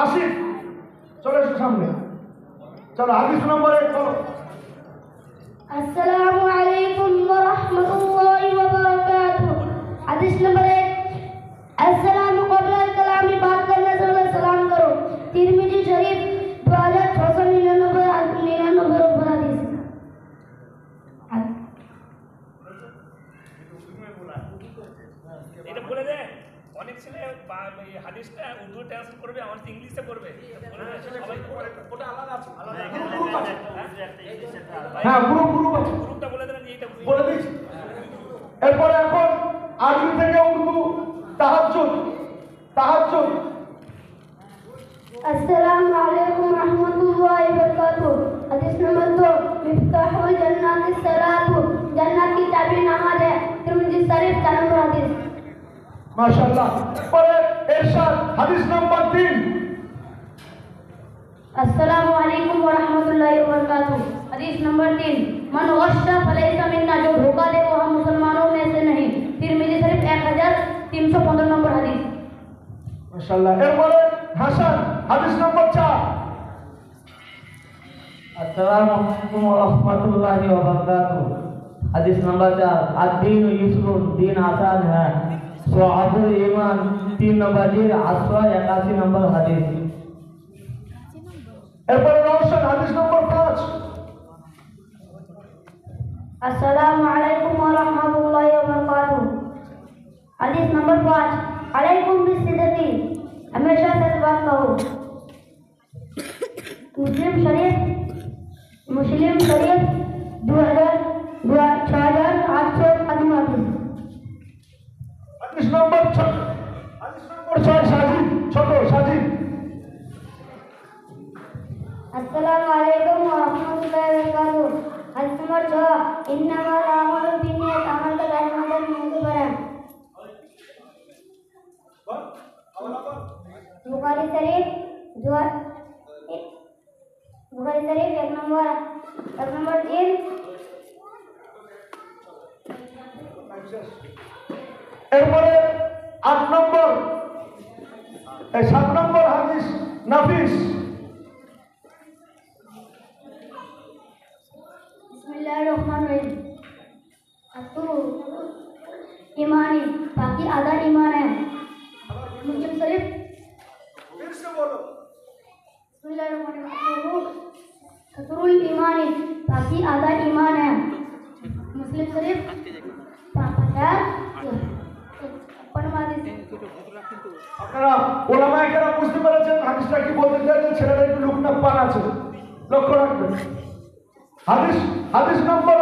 আসিফ চলে এসো সামনে। চলো হাদিস নম্বর 1 বলো। अस्सलामु अलैकुम व रहमतुल्लाहि व बरकातुहू। हदीस नंबर 1, अस्सलाम क़ब्ला कलाम, बात करने से पहले सलाम करो। तिरमिजी शरीफ 2699 नंबर हदीस। এটা বলে দে, অনেক ছেলে হাদিসটা উর্দু ট্রান্সলেট করবে, আমার ইংলিশে পড়বে, সবাই ওটা আলাদা আছে, হ্যাঁ গ্রুপ আছে, গ্রুপটা বলে দেন এইটা বলে দিচ্ছি। এরপরে এখন আরবি থেকে উর্দু তাহাজ্জুদ। अस्सलामु अलैकुम व रहमतुल्लाहि व बरकातुहू। हदीस नंबर 2, मिफ्ताहुल जन्नति सलातु, जन्नत की चाबी नमाज है। तिरमिजी शरीफ 4 नंबर हदीस। माशाअल्लाह। এরপরে ইরশাদ হাদিস নম্বর 3। अस्सलामु अलैकुम व रहमतुल्लाहि व बरकातुहू। हदीस नंबर 3, मन गश्शा फलैसा मिन्ना, जो धोखा दे वो हम मुसलमानों में से नहीं। तिरमिजी शरीफ 1315 नंबर हदीस। माशाअल्लाह। এরপরে হাসান হাদিস নম্বর 4। अस्सलामु अलैकुम व रहमतुल्लाहि व बरकातुहू। हदीस नंबर 4, ad-दीन युस्रुन, दीन आसान है। शुअबुल ईमान 3 नंबर जी, 881 नंबर हदीस। এরপরে রওশন হাদিস নম্বর 5। अस्सलामु अलैकुम व रहमतुल्लाहि व बरकातुहू। हदीस नंबर 5, अलैकुम बिसिद्दक़ी, हमेशा सच बात कहो। मुस्लिम शरीफ 6800 হাদিস নম্বর 6 সাজিদ, ছোট সাজিদ। अस्सलामु अलैकुम व रहमतुल्लाहि व बरकातुहू। हदीस नंबर 6, इन्नमल अमालु बिन्नियत, अमल का दायरा मौजूद है। बुखारी शरीफ 1 नंबर 3। এরপরে 8 নম্বর 7 নম্বর হাদিস নাফিস। बिस्मिल्लाहिर्रहमानिर्रहीम। अतुरु ईमानी, बाकी आधा ईमान है। मुस्लिम शरीफ फिर से बोलो। बिस्मिल्लाहिर्रहमानिर्रहीम। अतुरुल ईमानी, बाकी आधा ईमान है। मुस्लिम शरीफ 5056। আপনারা ওলামায়ে কেরাম বুঝতে পেরেছেন হাদিসটা কি বলতে চাইছে? ছেলেটা একটু লুকনা পান আছে, লক্ষ্য রাখবেন। হাদিস নম্বর